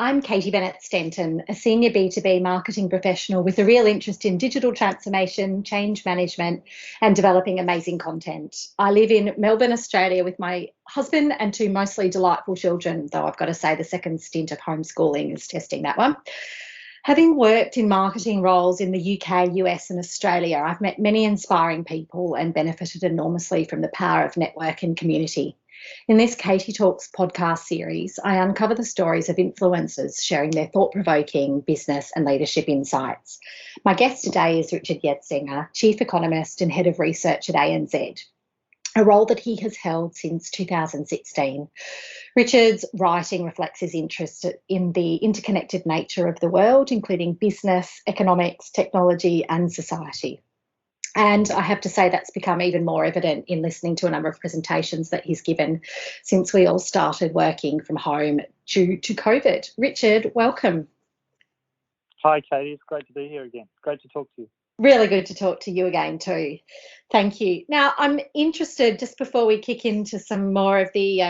I'm Katie Bennett Stenton, a senior B2B marketing professional with a real interest in digital transformation, change management, and developing amazing content. I live in Melbourne, Australia with my husband and two mostly delightful children, though I've got to say the second stint of homeschooling is testing that one. Having worked in marketing roles in the UK, US, and Australia, I've met many inspiring people and benefited enormously from the power of network and community. In this Katie Talks podcast series, I uncover the stories of influencers sharing their thought-provoking business and leadership insights. My guest today is Richard Yetzinger, Chief Economist and Head of Research at ANZ, a role that he has held since 2016. Richard's writing reflects his interest in the interconnected nature of the world, including business, economics, technology, and society. And I have to say that's become even more evident in listening to a number of presentations that he's given since we all started working from home due to COVID. Richard, welcome. Hi, Katie. It's great to be here again. Great to talk to you. Really good to talk to you again too. Thank you. Now, I'm interested, just before we kick into some more of the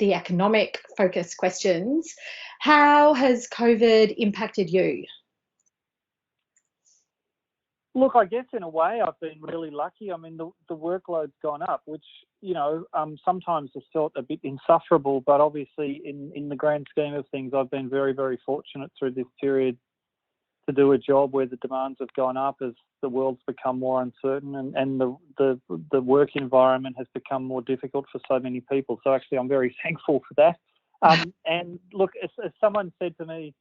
economic focused questions, how has COVID impacted you? Look, I guess in a way I've been really lucky. I mean, the workload's gone up, which, sometimes has felt a bit insufferable, but obviously in the grand scheme of things, I've been very, very fortunate through this period to do a job where the demands have gone up as the world's become more uncertain and the work environment has become more difficult for so many people. So actually, I'm very thankful for that. And look, as someone said to me,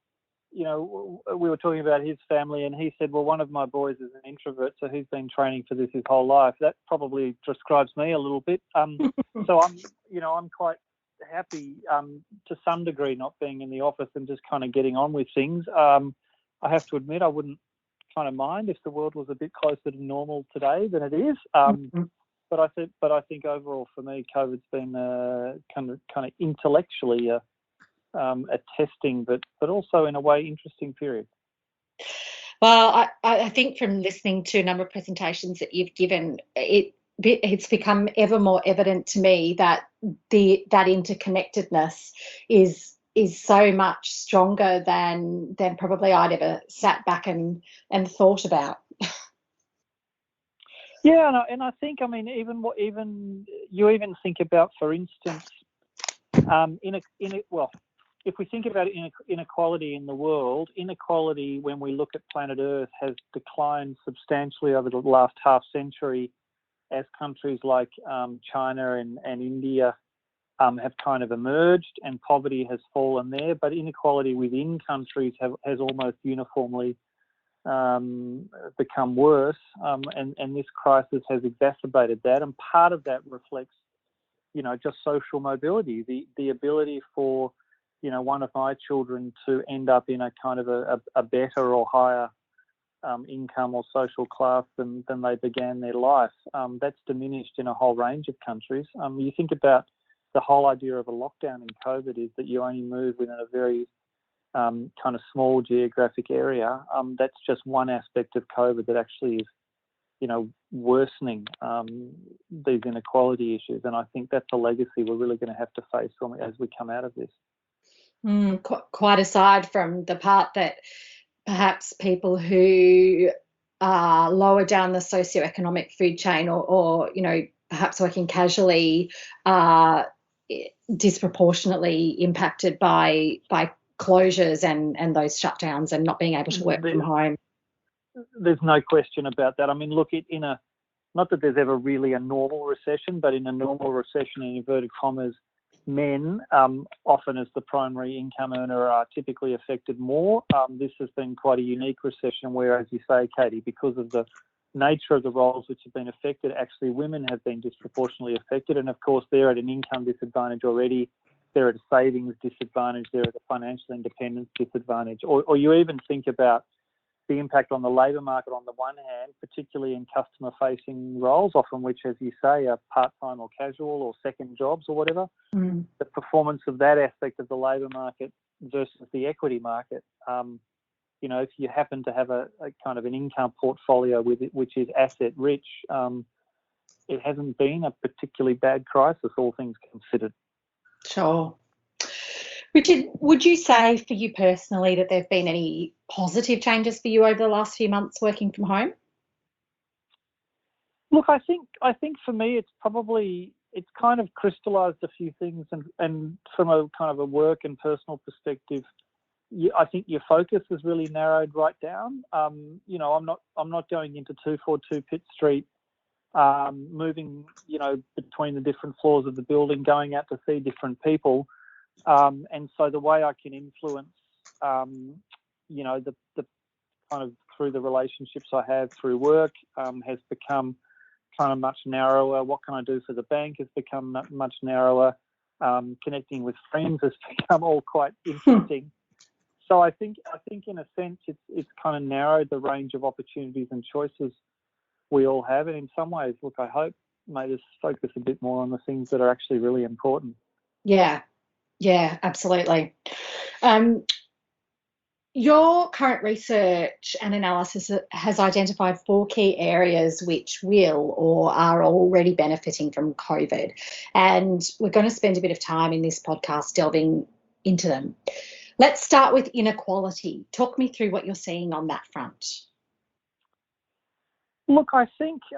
we were talking about his family, and he said, well, one of my boys is an introvert, so he's been training for this his whole life. That probably describes me a little bit. So I'm quite happy to some degree not being in the office and just kind of getting on with things. I have to admit I wouldn't kind of mind if the world was a bit closer to normal today than it is. But I think overall for me, COVID's been kind of intellectually a testing, but also in a way interesting period. Well, I think from listening to a number of presentations that you've given, it's become ever more evident to me that that interconnectedness is so much stronger than probably I'd ever sat back and thought about. Yeah, and I think, I mean, even you think about, for instance, if we think about inequality in the world, inequality when we look at planet Earth has declined substantially over the last half century as countries like China and India have kind of emerged and poverty has fallen there, but inequality within countries has almost uniformly become worse, and this crisis has exacerbated that. And part of that reflects, just social mobility, the ability for, one of my children to end up in a kind of a better or higher income or social class than they began their life. That's diminished in a whole range of countries. You think about the whole idea of a lockdown in COVID is that you only move within a very kind of small geographic area. That's just one aspect of COVID that actually is, worsening these inequality issues. And I think that's a legacy we're really going to have to face as we come out of this. Quite aside from the part that perhaps people who are lower down the socioeconomic food chain or perhaps working casually are disproportionately impacted by closures and those shutdowns and not being able to work from home. There's no question about that. I mean, look, not that there's ever really a normal recession, but in a normal recession, in inverted commas, men, often as the primary income earner, are typically affected more. This has been quite a unique recession where, as you say, Katie, because of the nature of the roles which have been affected, actually women have been disproportionately affected. And of course, they're at an income disadvantage already. They're at a savings disadvantage. They're at a financial independence disadvantage. Or you even think about the impact on the labour market on the one hand, particularly in customer-facing roles, often which, as you say, are part-time or casual or second jobs or whatever. The performance of that aspect of the labour market versus the equity market. If you happen to have a kind of an income portfolio which is asset-rich, it hasn't been a particularly bad crisis, all things considered. Sure. Richard, would you say for you personally that there have been any positive changes for you over the last few months working from home? Look, I think for me it's kind of crystallised a few things, and from a kind of a work and personal perspective, I think your focus is really narrowed right down. I'm not going into 242 Pitt Street, moving between the different floors of the building, going out to see different people, and so the way I can influence, the kind of through the relationships I have through work has become kind of much narrower. What can I do for the bank has become much narrower. Connecting with friends has become all quite interesting. So I think in a sense it's kind of narrowed the range of opportunities and choices we all have, and in some ways, look, I hope made us focus a bit more on the things that are actually really important. Yeah, absolutely. Your current research and analysis has identified 4 key areas which will or are already benefiting from COVID. And we're going to spend a bit of time in this podcast delving into them. Let's start with inequality. Talk me through what you're seeing on that front. Look, I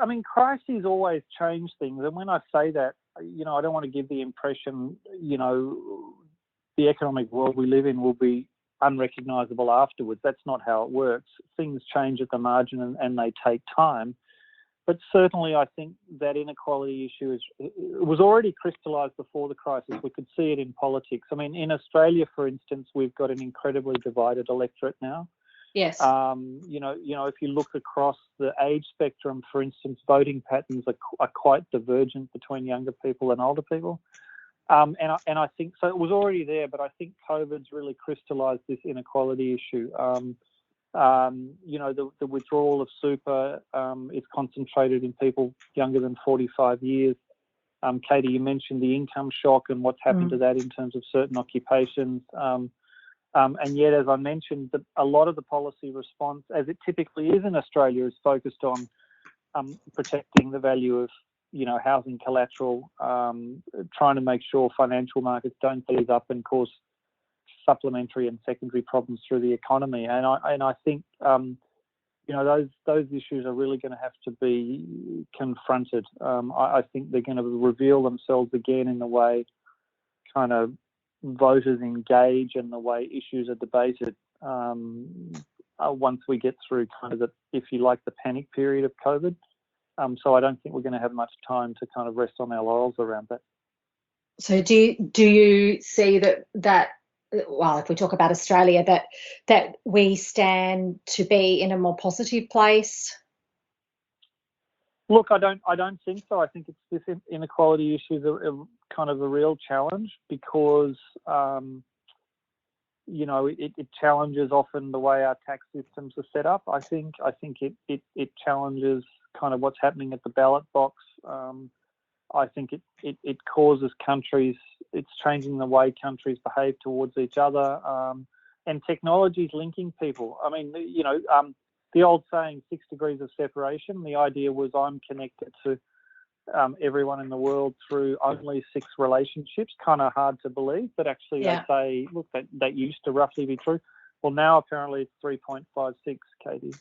mean, crises always change things. And when I say that, I don't want to give the impression, the economic world we live in will be unrecognisable afterwards. That's not how it works. Things change at the margin and they take time. But certainly I think that inequality issue was already crystallised before the crisis. We could see it in politics. I mean, in Australia, for instance, we've got an incredibly divided electorate now. Yes. If you look across the age spectrum, for instance, voting patterns are quite divergent between younger people and older people. And I think so. It was already there, but I think COVID's really crystallised this inequality issue. The withdrawal of super is concentrated in people younger than 45 years. Katie, you mentioned the income shock and what's happened to that in terms of certain occupations. And yet, as I mentioned, a lot of the policy response, as it typically is in Australia, is focused on protecting the value of housing collateral, trying to make sure financial markets don't seize up and cause supplementary and secondary problems through the economy. And I think those issues are really going to have to be confronted. I think they're going to reveal themselves again in the way kind of voters engage and the way issues are debated once we get through kind of the panic period of COVID. So I don't think we're going to have much time to kind of rest on our laurels around that. So do you see that well, if we talk about Australia, that we stand to be in a more positive place? Look, I don't think so. I think this inequality issue is a kind of a real challenge because it challenges often the way our tax systems are set up. I think it challenges kind of what's happening at the ballot box. I think it causes countries. It's changing the way countries behave towards each other, and technology is linking people. I mean, the old saying, 6 degrees of separation. The idea was I'm connected to everyone in the world through only 6 relationships. Kind of hard to believe, but actually they say, look, that used to roughly be true. Well, now apparently it's 3.56, Katie.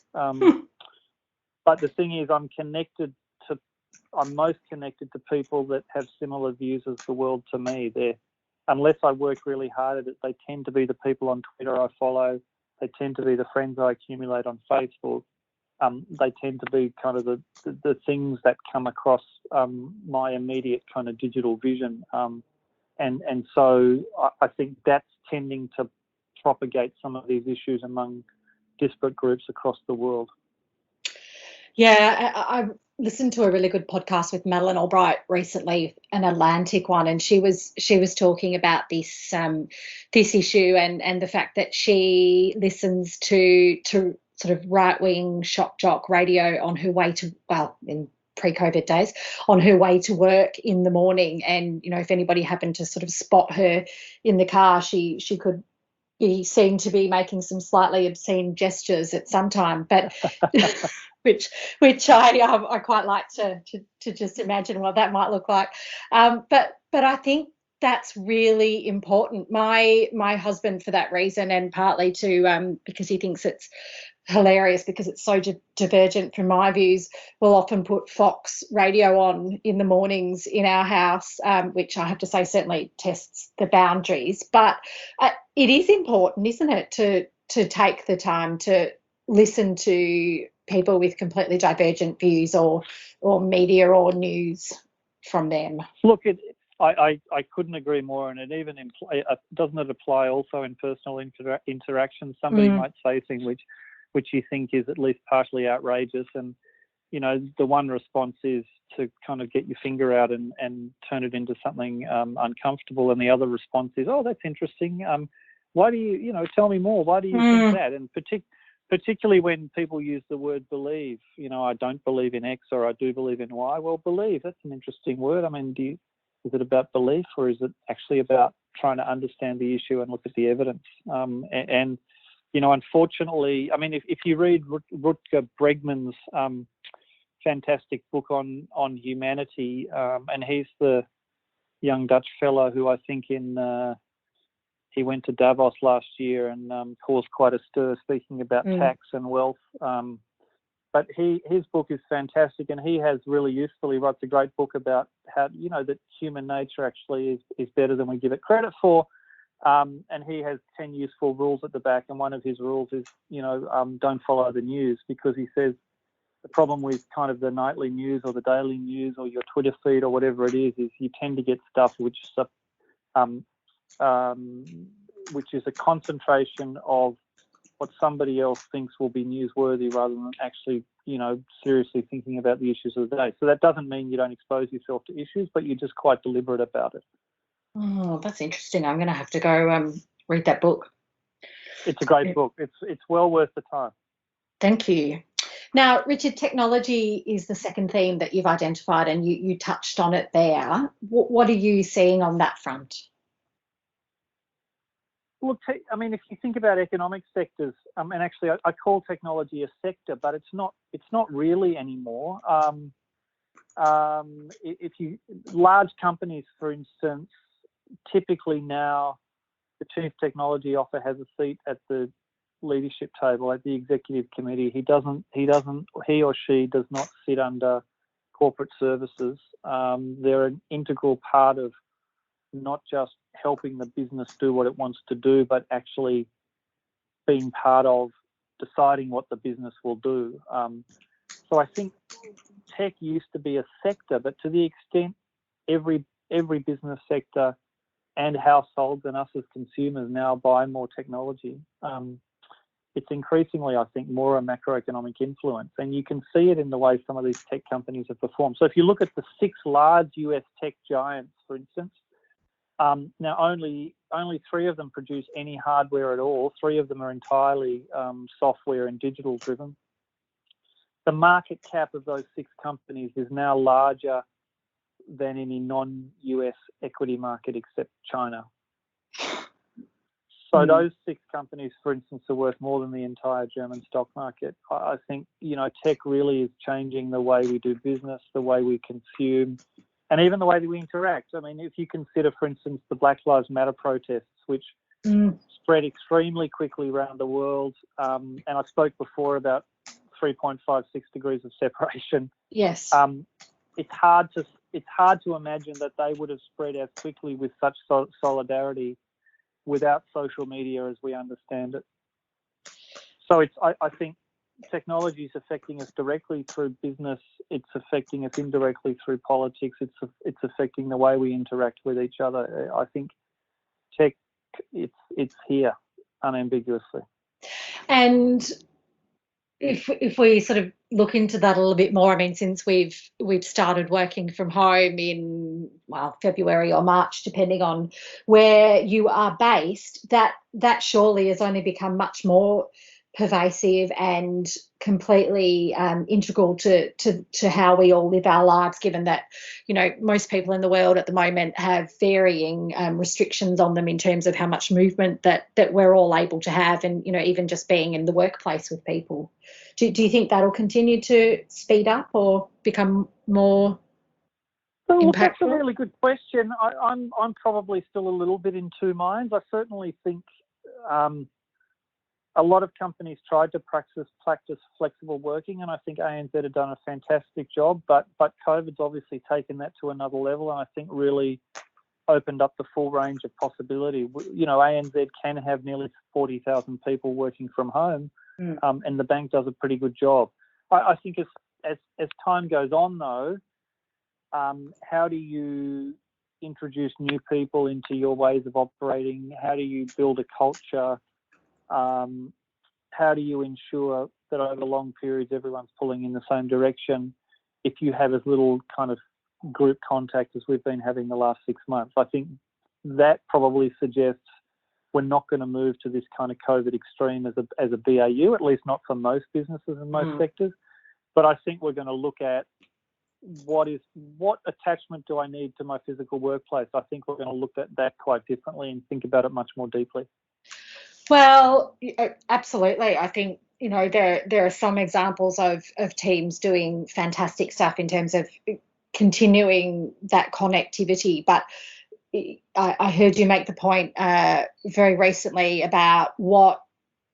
But the thing is, I'm most connected to people that have similar views as the world to me. Unless I work really hard at it, they tend to be the people on Twitter I follow. They tend to be the friends I accumulate on Facebook. They tend to be kind of the things that come across my immediate kind of digital vision. And so I think that's tending to propagate some of these issues among disparate groups across the world. Yeah, I listened to a really good podcast with Madeleine Albright recently, an Atlantic one, and she was talking about this issue and the fact that she listens to sort of right-wing shock jock radio on her way to, well, in pre-COVID days, on her way to work in the morning. And, if anybody happened to sort of spot her in the car, she could be seen to be making some slightly obscene gestures at some time, but which I quite like to just imagine what that might look like. But I think that's really important. My husband, for that reason, and partly to because he thinks it's hilarious because it's so divergent from my views, will often put Fox radio on in the mornings in our house, which I have to say certainly tests the boundaries. But it is important, isn't it, to take the time to listen to people with completely divergent views or media or news from them. Look, I couldn't agree more, and it even doesn't it apply also in personal interactions? Somebody might say things which you think is at least partially outrageous, and you know the one response is to kind of get your finger out and turn it into something uncomfortable, and the other response is, oh, that's interesting. Why do you tell me more? Why do you think that? And particularly when people use the word believe, I don't believe in X or I do believe in Y. Well, believe, that's an interesting word. I mean, is it about belief, or is it actually about trying to understand the issue and look at the evidence? And unfortunately, I mean, if you read Rutger Bregman's fantastic book on humanity, and he's the young Dutch fellow who I think he went to Davos last year and caused quite a stir speaking about tax and wealth. But his book is fantastic, and he has really usefully writes a great book about how that human nature actually is better than we give it credit for. And he has 10 useful rules at the back, and one of his rules is don't follow the news, because he says the problem with kind of the nightly news or the daily news or your Twitter feed or whatever it is you tend to get stuff which is a concentration of what somebody else thinks will be newsworthy rather than actually, seriously thinking about the issues of the day. So that doesn't mean you don't expose yourself to issues, but you're just quite deliberate about it. Oh, that's interesting. I'm going to have to go read that book. It's a great book. It's well worth the time. Thank you. Now, Richard, technology is the second theme that you've identified, and you touched on it there. What are you seeing on that front? Well, I mean, if you think about economic sectors, and actually I call technology a sector, but it's not really anymore. Large companies, for instance, typically now the chief technology officer has a seat at the leadership table at the executive committee. He or she does not sit under corporate services. They're an integral part of not just helping the business do what it wants to do, but actually being part of deciding what the business will do. So I think tech used to be a sector, but to the extent every business sector and households and us as consumers now buy more technology, it's increasingly, I think, more a macroeconomic influence. And you can see it in the way some of these tech companies have performed. So if you look at the 6 large US tech giants, for instance, now only 3 of them produce any hardware at all. 3 of them are entirely software and digital driven. The market cap of those 6 companies is now larger than any non-US equity market except China. So those 6 companies, for instance, are worth more than the entire German stock market. I think, tech really is changing the way we do business, the way we consume, and even the way that we interact. I mean, if you consider, for instance, the Black Lives Matter protests, which spread extremely quickly around the world, and I spoke before about 3.56 degrees of separation. Yes. It's hard to imagine that they would have spread as quickly with such solidarity without social media as we understand it. So I think technology is affecting us directly through business. It's affecting us indirectly through politics. It's affecting the way we interact with each other. I think tech, it's here unambiguously. And if we sort of look into that a little bit more, I mean, since we've started working from home in February or March, depending on where you are based, that surely has only become much more pervasive and completely integral to how we all live our lives, given that most people in the world at the moment have varying restrictions on them in terms of how much movement that we're all able to have, and even just being in the workplace with people. Do you think that'll continue to speed up or become more? look, that's a impactful? really good question. I'm probably still a little bit in two minds. I certainly think a lot of companies tried to practice flexible working, and I think ANZ had done a fantastic job. But COVID's obviously taken that to another level, and I think really opened up the full range of possibility. You know, ANZ can have nearly 40,000 people working from home, and the bank does a pretty good job. I think as time goes on, though, how do you introduce new people into your ways of operating? How do you build a culture? How do you ensure that over long periods everyone's pulling in the same direction if you have as little kind of group contact as we've been having the last 6 months? I think that probably suggests we're not going to move to this kind of COVID extreme as a BAU, at least not for most businesses and most sectors. But I think we're going to look at what attachment do I need to my physical workplace. I think we're going to look at that quite differently and think about it much more deeply. Well, absolutely. I think, you know, there are some examples of teams doing fantastic stuff in terms of continuing that connectivity. But I heard you make the point very recently about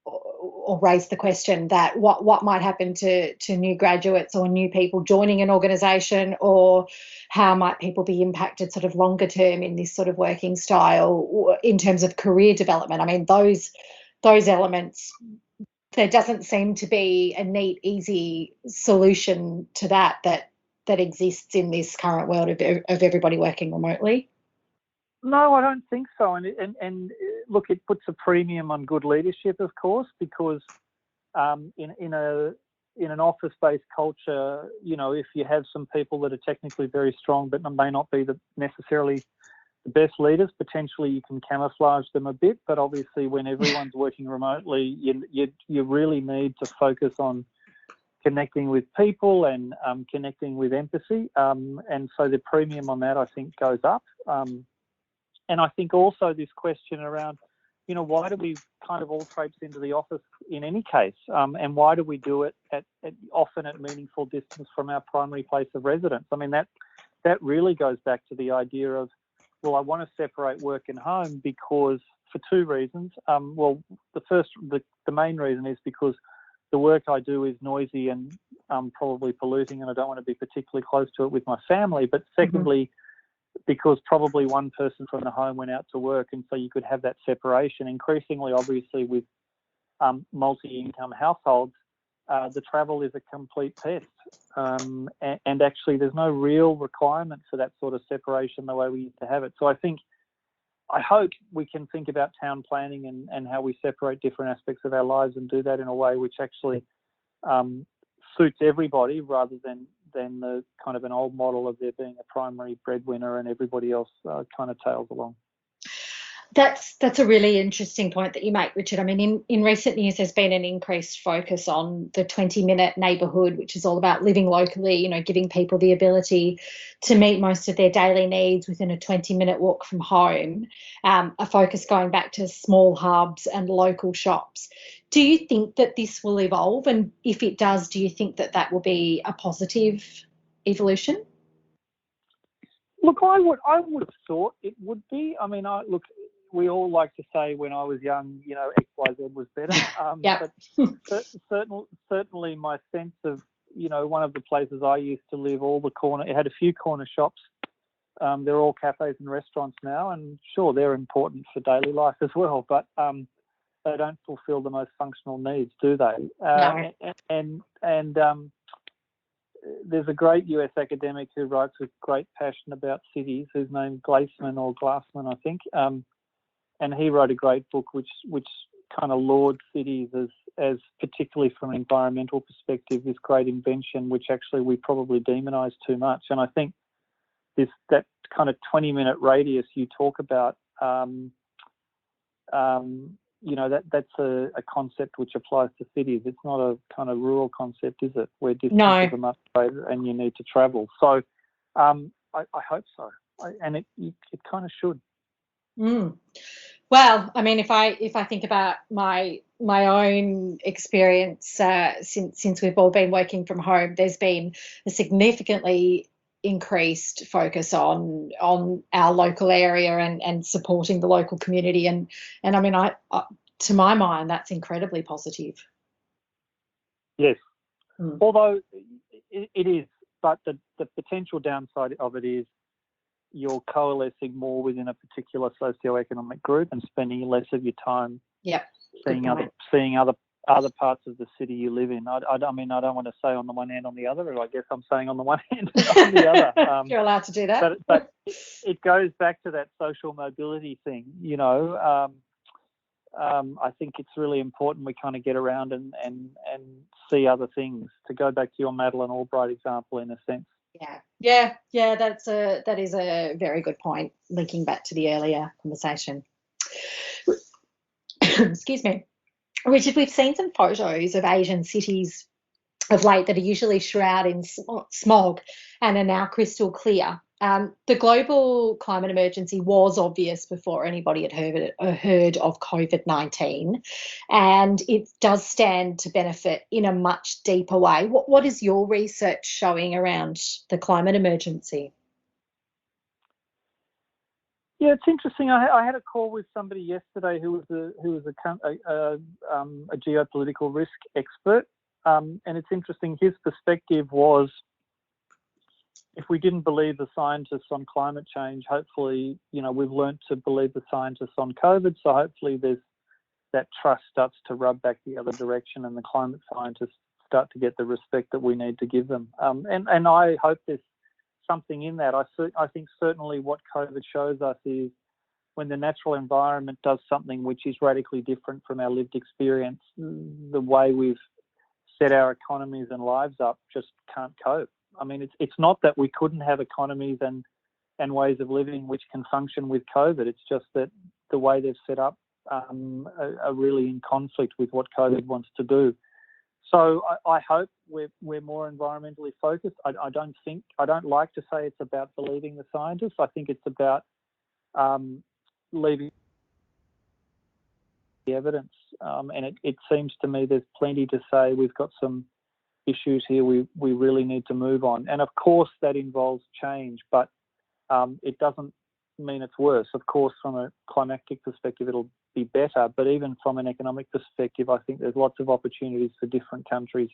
or raise the question that what might happen to new graduates or new people joining an organisation, or how might people be impacted sort of longer term in this sort of working style in terms of career development. I mean, those elements, there doesn't seem to be a neat, easy solution to that exists in this current world of everybody working remotely. No, I don't think so. And look, it puts a premium on good leadership, of course, because in an office-based culture, you know, if you have some people that are technically very strong but may not be necessarily the best leaders, potentially you can camouflage them a bit. But obviously, when everyone's working remotely, you really need to focus on connecting with people and connecting with empathy. And so the premium on that, I think, goes up. And I think also this question around, you know, why do we kind of all traipse into the office in any case? And why do we do it often at meaningful distance from our primary place of residence? I mean, that really goes back to the idea of, well, I want to separate work and home because for two reasons. Well, the main reason is because the work I do is noisy and probably polluting, and I don't want to be particularly close to it with my family. But secondly, because probably one person from the home went out to work, and so you could have that separation. Increasingly, obviously, with multi-income households, the travel is a complete pest. And actually, there's no real requirement for that sort of separation the way we used to have it. So I hope we can think about town planning and how we separate different aspects of our lives and do that in a way which actually suits everybody, rather than the kind of an old model of there being a primary breadwinner and everybody else kind of tails along. That's a really interesting point that you make, Richard. I mean, in recent years, there's been an increased focus on the 20-minute neighbourhood, which is all about living locally, you know, giving people the ability to meet most of their daily needs within a 20-minute walk from home, a focus going back to small hubs and local shops. Do you think that this will evolve? And if it does, do you think that will be a positive evolution? Look, I would have thought it would be. I mean, we all like to say when I was young, you know, XYZ was better. But certainly my sense of, you know, one of the places I used to live, it had a few corner shops. They're all cafes and restaurants now, and sure, they're important for daily life as well, but they don't fulfil the most functional needs, do they? No. And there's a great US academic who writes with great passion about cities, whose name's Glassman, I think. And he wrote a great book which kind of lauds cities as particularly from an environmental perspective, this great invention, which actually we probably demonise too much. And I think that kind of 20-minute radius you talk about, you know, that's a concept which applies to cities. It's not a kind of rural concept, is it? Where distances are much greater and you need to travel. So I hope so, and it kind of should. Well, I mean, if I think about my own experience since we've all been working from home, there's been a significantly increased focus on our local area and supporting the local community. And I mean, I to my mind, that's incredibly positive. Yes. Although it is, but the potential downside of it is you're coalescing more within a particular socioeconomic group and spending less of your time seeing other parts of the city you live in. I mean, I don't want to say on the one hand on the other, I guess I'm saying on the one hand on the other. You're allowed to do that. But it goes back to that social mobility thing, you know. I think it's really important we kind of get around and see other things. To go back to your Madeleine Albright example, in a sense. Yeah. That is a very good point. Linking back to the earlier conversation. Excuse me, Richard. We've seen some photos of Asian cities of late that are usually shrouded in smog and are now crystal clear. The global climate emergency was obvious before anybody had heard of COVID-19, and it does stand to benefit in a much deeper way. What is your research showing around the climate emergency? Yeah, it's interesting. I had a call with somebody yesterday who was a geopolitical risk expert, and it's interesting. His perspective was, if we didn't believe the scientists on climate change, hopefully, you know, we've learned to believe the scientists on COVID. So hopefully that trust starts to rub back the other direction, and the climate scientists start to get the respect that we need to give them. And I hope there's something in that. I think certainly what COVID shows us is when the natural environment does something which is radically different from our lived experience, the way we've set our economies and lives up just can't cope. I mean, it's not that we couldn't have economies and ways of living which can function with COVID. It's just that the way they've set up are really in conflict with what COVID wants to do. So I hope we're more environmentally focused. I don't like to say it's about believing the scientists. I think it's about leaving the evidence. And it seems to me there's plenty to say. We've got some issues here we really need to move on. And of course that involves change, but it doesn't mean it's worse. Of course, from a climactic perspective, it'll be better, but even from an economic perspective, I think there's lots of opportunities for different countries,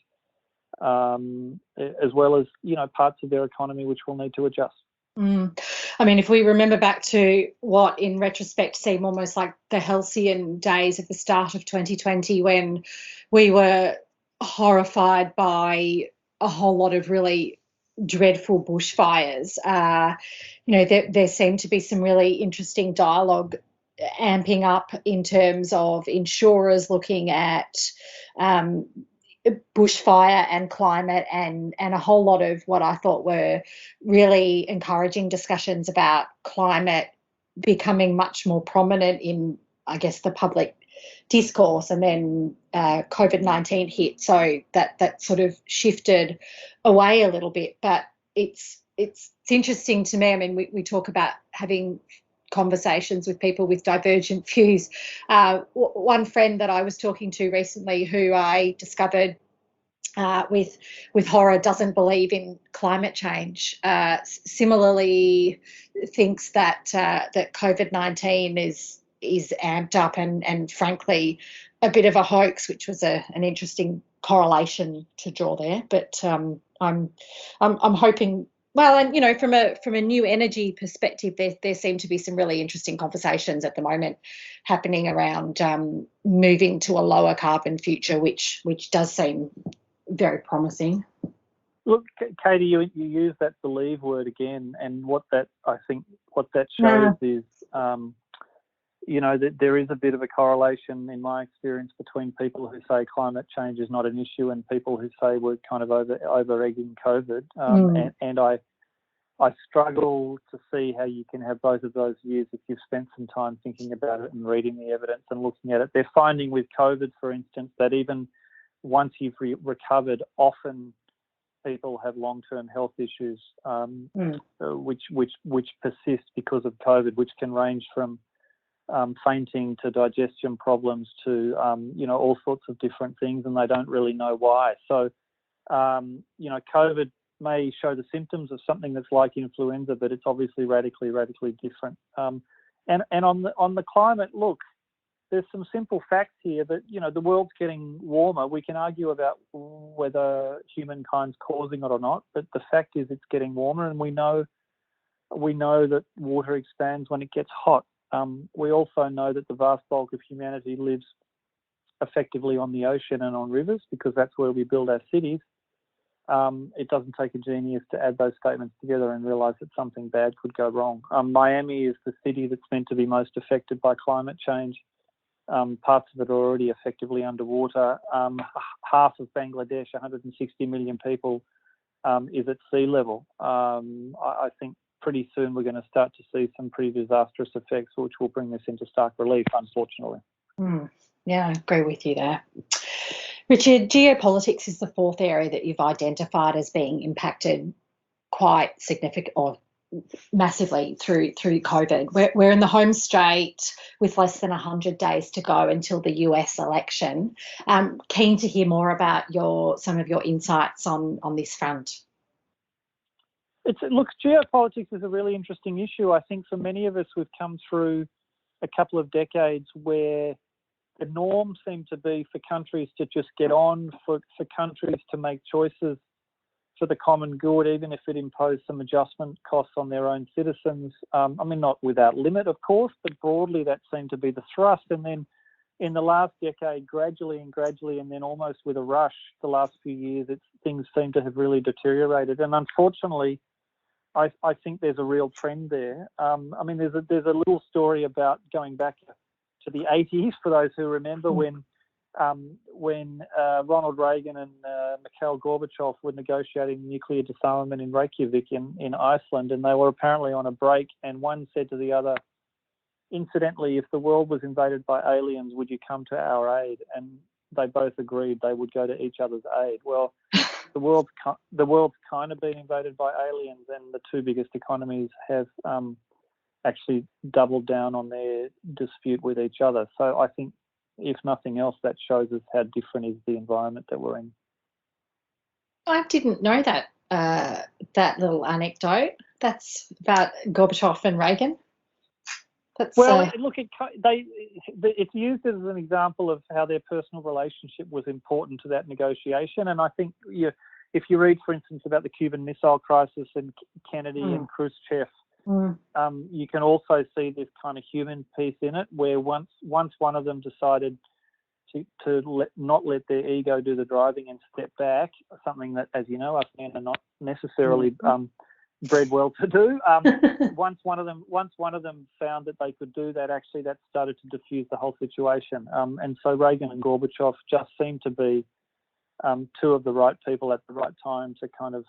as well as, you know, parts of their economy which will need to adjust. I mean, if we remember back to what in retrospect seem almost like the halcyon days at the start of 2020, when we were horrified by a whole lot of really dreadful bushfires, you know, there seemed to be some really interesting dialogue amping up in terms of insurers looking at bushfire and climate, and a whole lot of what I thought were really encouraging discussions about climate becoming much more prominent in, I guess, the public discourse. And then COVID-19 hit, so that sort of shifted away a little bit. But it's interesting to me. I mean, we talk about having conversations with people with divergent views. One friend that I was talking to recently, who I discovered with horror, doesn't believe in climate change. Similarly, thinks that that COVID-19 is amped up and frankly a bit of a hoax, which was an interesting correlation to draw there. But I'm hoping. Well, and you know, from a new energy perspective, there seem to be some really interesting conversations at the moment happening around moving to a lower carbon future, which does seem very promising. Look, Katie, you use that believe word again, and what that shows is, you know, that there is a bit of a correlation in my experience between people who say climate change is not an issue and people who say we're kind of over egging COVID. And I struggle to see how you can have both of those views if you've spent some time thinking about it and reading the evidence and looking at it. They're finding with COVID, for instance, that even once you've recovered, often people have long-term health issues which persist because of COVID, which can range from fainting to digestion problems to you know, all sorts of different things, and they don't really know why. So you know, COVID may show the symptoms of something that's like influenza, but it's obviously radically different. And on the climate, look, there's some simple facts here that, you know, the world's getting warmer. We can argue about whether humankind's causing it or not, but the fact is it's getting warmer, and we know that water expands when it gets hot. We also know that the vast bulk of humanity lives effectively on the ocean and on rivers, because that's where we build our cities. It doesn't take a genius to add those statements together and realise that something bad could go wrong. Miami is the city that's meant to be most affected by climate change. Parts of it are already effectively underwater. Half of Bangladesh, 160 million people, is at sea level. I think pretty soon we're going to start to see some pretty disastrous effects, which will bring this into stark relief, unfortunately. Yeah, I agree with you there. Richard, geopolitics is the fourth area that you've identified as being impacted quite significant or massively through COVID. We're in the home straight with less than 100 days to go until the US election. Keen to hear more about some of your insights on this front. Look, geopolitics is a really interesting issue. I think for many of us, we've come through a couple of decades where the norm seemed to be for countries to just get on, for countries to make choices for the common good, even if it imposed some adjustment costs on their own citizens. I mean, not without limit, of course, but broadly that seemed to be the thrust. And then in the last decade, gradually, and then almost with a rush, the last few years, things seem to have really deteriorated. And unfortunately, I think there's a real trend there. I mean, there's a little story about going back to the 80s, for those who remember, when Ronald Reagan and Mikhail Gorbachev were negotiating nuclear disarmament in Reykjavik in Iceland, and they were apparently on a break, and one said to the other, incidentally, if the world was invaded by aliens, would you come to our aid? And they both agreed they would go to each other's aid. Well, the world's kind of been invaded by aliens, and the two biggest economies have actually doubled down on their dispute with each other. So I think, if nothing else, that shows us how different is the environment that we're in. I didn't know that little anecdote. That's about Gorbachev and Reagan. Look, it's used as an example of how their personal relationship was important to that negotiation. And I think if you read, for instance, about the Cuban Missile Crisis and Kennedy and Khrushchev, you can also see this kind of human piece in it, where once one of them decided to not let their ego do the driving and step back, something that, as you know, us men are not necessarily bred well to do. Once one of them found that they could do that, actually that started to diffuse the whole situation. And so Reagan and Gorbachev just seem to be two of the right people at the right time to kind of,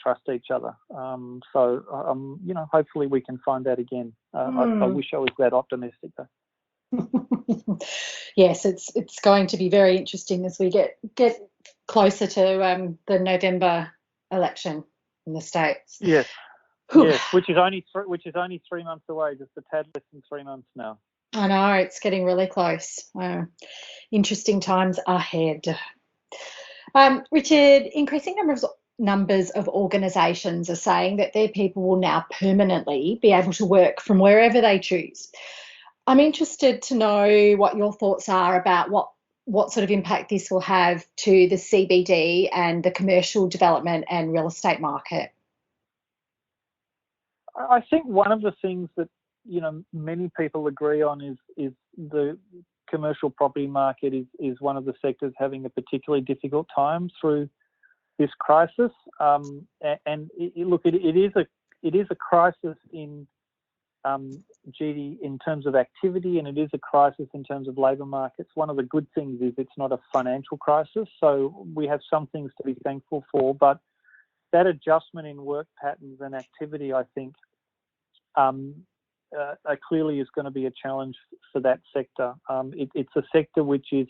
trust each other. Hopefully we can find that again. I wish I was that optimistic, though. Yes, it's going to be very interesting as we get closer to the November election in the States. Yes. Yes, which is only 3 months away, just a tad less than 3 months now. I know, it's getting really close. Interesting times ahead. Richard, increasing numbers of organisations are saying that their people will now permanently be able to work from wherever they choose. I'm interested to know what your thoughts are about what sort of impact this will have to the CBD and the commercial development and real estate market. I think one of the things that many people agree on is the commercial property market is one of the sectors having a particularly difficult time through this crisis. It is a crisis in GD in terms of activity, and it is a crisis in terms of labour markets. One of the good things is it's not a financial crisis, so we have some things to be thankful for. But that adjustment in work patterns and activity, I think, clearly is going to be a challenge for that sector. It's a sector which is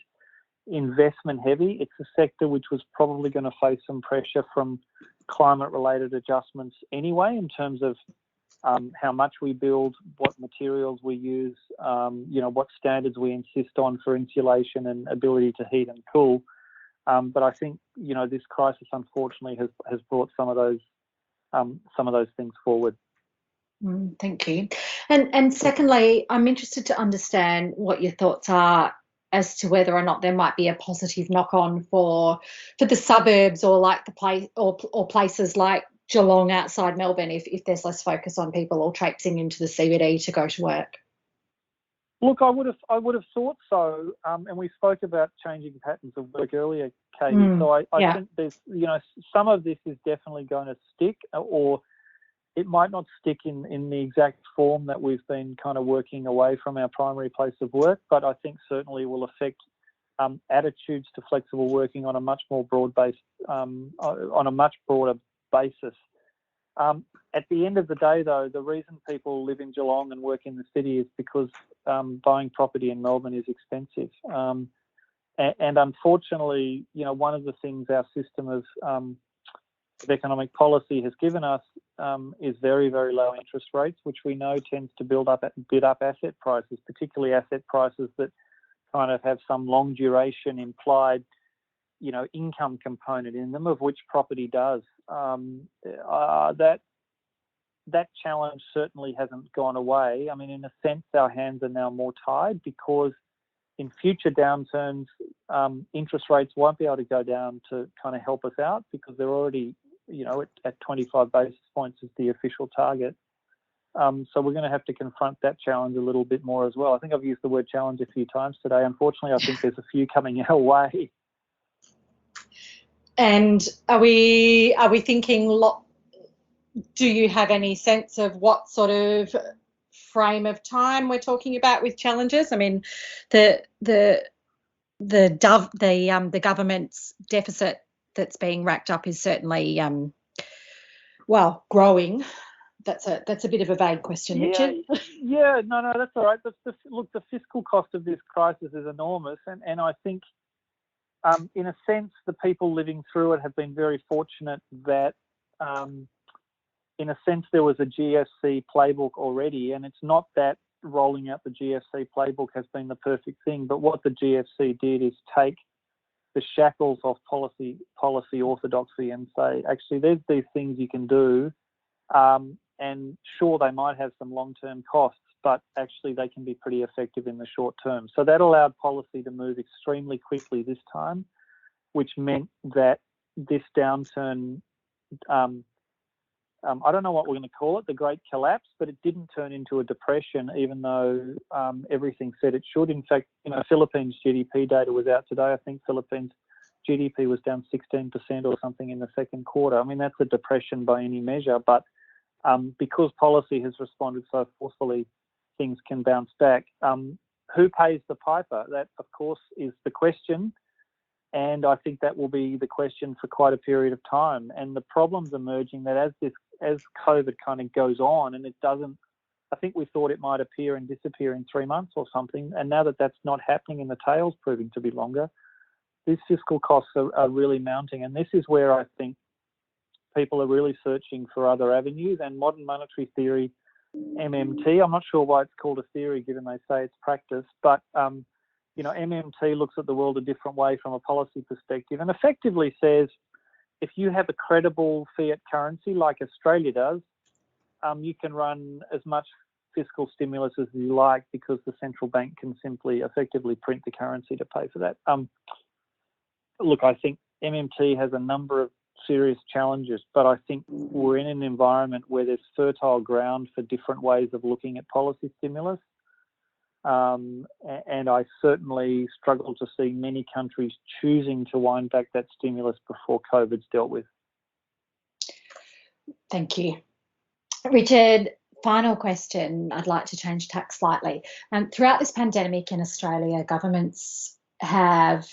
investment heavy. It's a sector which was probably going to face some pressure from climate-related adjustments anyway, in terms of how much we build, what materials we use, what standards we insist on for insulation and ability to heat and cool. But I think, you know, this crisis unfortunately has brought some of those things forward. Thank you. And secondly, I'm interested to understand what your thoughts are as to whether or not there might be a positive knock-on for the suburbs, or like the place or places like Geelong outside Melbourne, if there's less focus on people all traipsing into the CBD to go to work. Look, I would have thought so, and we spoke about changing patterns of work earlier, Katie. So I think there's, you know, some of this is definitely going to stick, or it might not stick in the exact form that we've been kind of working away from our primary place of work, but I think certainly will affect attitudes to flexible working on a much more broad-based, on a much broader basis. At the end of the day, though, the reason people live in Geelong and work in the city is because buying property in Melbourne is expensive. And unfortunately, you know, one of the things our system of economic policy has given us is very, very low interest rates, which we know tends to bid up asset prices, particularly asset prices that kind of have some long duration implied, you know, income component in them, of which property does. That challenge certainly hasn't gone away. I mean, in a sense, our hands are now more tied, because in future downturns, interest rates won't be able to go down to kind of help us out, because they're already, you know, at 25 basis points is the official target. So we're going to have to confront that challenge a little bit more as well. I think I've used the word challenge a few times today. Unfortunately, I think there's a few coming our way. And are we thinking? Do you have any sense of what sort of frame of time we're talking about with challenges? I mean, the government's deficit that's being racked up is certainly growing. That's a bit of a vague question, Richard. Yeah, no, that's all right. Look, the fiscal cost of this crisis is enormous, and I think, in a sense, the people living through it have been very fortunate that, in a sense, there was a GFC playbook already, and it's not that rolling out the GFC playbook has been the perfect thing, but what the GFC did is take the shackles off policy orthodoxy and say, actually, there's these things you can do, and sure, they might have some long-term costs, but actually they can be pretty effective in the short term. So that allowed policy to move extremely quickly this time, which meant that this downturn, I don't know what we're going to call it, the Great Collapse, but it didn't turn into a depression, even though everything said it should. In fact, you know, Philippines GDP data was out today. I think Philippines GDP was down 16% or something in the second quarter. I mean, that's a depression by any measure, but because policy has responded so forcefully, things can bounce back. Who pays the piper? That, of course, is the question. And I think that will be the question for quite a period of time. And the problem's emerging that as COVID kind of goes on, and it doesn't, I think we thought it might appear and disappear in 3 months or something. And now that that's not happening and the tail's proving to be longer, these fiscal costs are really mounting. And this is where I think people are really searching for other avenues. And modern monetary theory, MMT, I'm not sure why it's called a theory given they say it's practice, but you know, MMT looks at the world a different way from a policy perspective and effectively says, if you have a credible fiat currency like Australia does, you can run as much fiscal stimulus as you like, because the central bank can simply effectively print the currency to pay for that. Look, I think MMT has a number of serious challenges, but I think we're in an environment where there's fertile ground for different ways of looking at policy stimulus. And I certainly struggle to see many countries choosing to wind back that stimulus before COVID's dealt with. Thank you. Richard, final question. I'd like to change tack slightly. Throughout this pandemic in Australia, governments have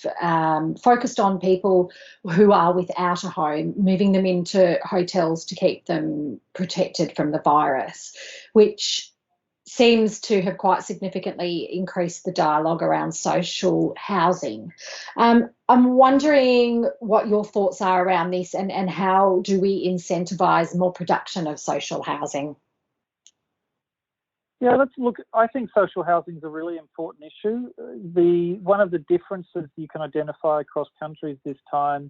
focused on people who are without a home, moving them into hotels to keep them protected from the virus, which seems to have quite significantly increased the dialogue around social housing. I'm wondering what your thoughts are around this, and how do we incentivise more production of social housing? Yeah, let's look. I think social housing is a really important issue. One of the differences you can identify across countries this time,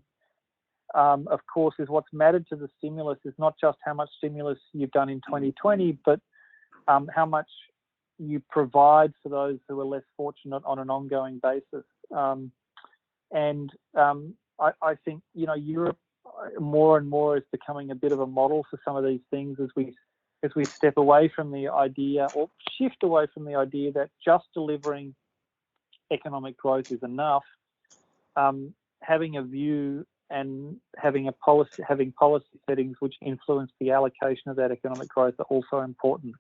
of course, is what's mattered to the stimulus is not just how much stimulus you've done in 2020, but how much you provide for those who are less fortunate on an ongoing basis. I think, Europe more and more is becoming a bit of a model for some of these things as we step away from the idea, or shift away from the idea, that just delivering economic growth is enough. Having a view and having policy settings which influence the allocation of that economic growth are also important.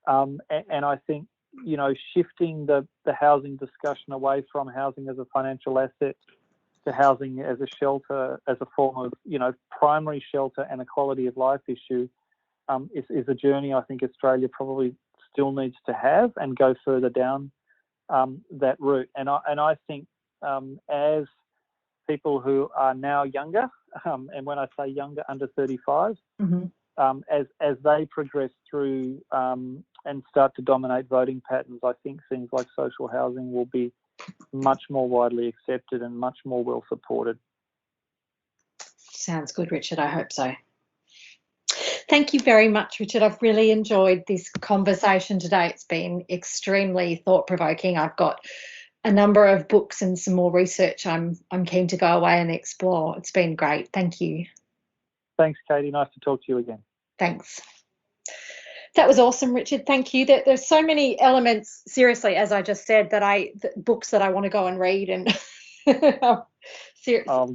And I think, shifting the housing discussion away from housing as a financial asset to housing as a shelter, as a form of, primary shelter and a quality of life issue, is a journey I think Australia probably still needs to have and go further down that route. And I think as people who are now younger, and when I say younger, under 35, as they progress through and start to dominate voting patterns, I think things like social housing will be much more widely accepted and much more well supported. Sounds good, Richard. I hope so. Thank you very much, Richard. I've really enjoyed this conversation today. It's been extremely thought-provoking. I've got a number of books and some more research I'm keen to go away and explore. It's been great. Thank you. Thanks, Katie. Nice to talk to you again. Thanks. That was awesome, Richard. Thank you. There's so many elements, seriously, as I just said, books that I want to go and read and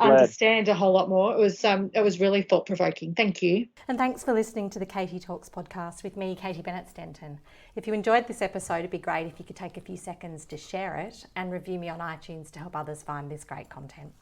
understand a whole lot more. It was really thought-provoking. Thank you. And thanks for listening to the Katie Talks podcast with me, Katie Bennett-Stenton. If you enjoyed this episode, it'd be great if you could take a few seconds to share it and review me on iTunes to help others find this great content.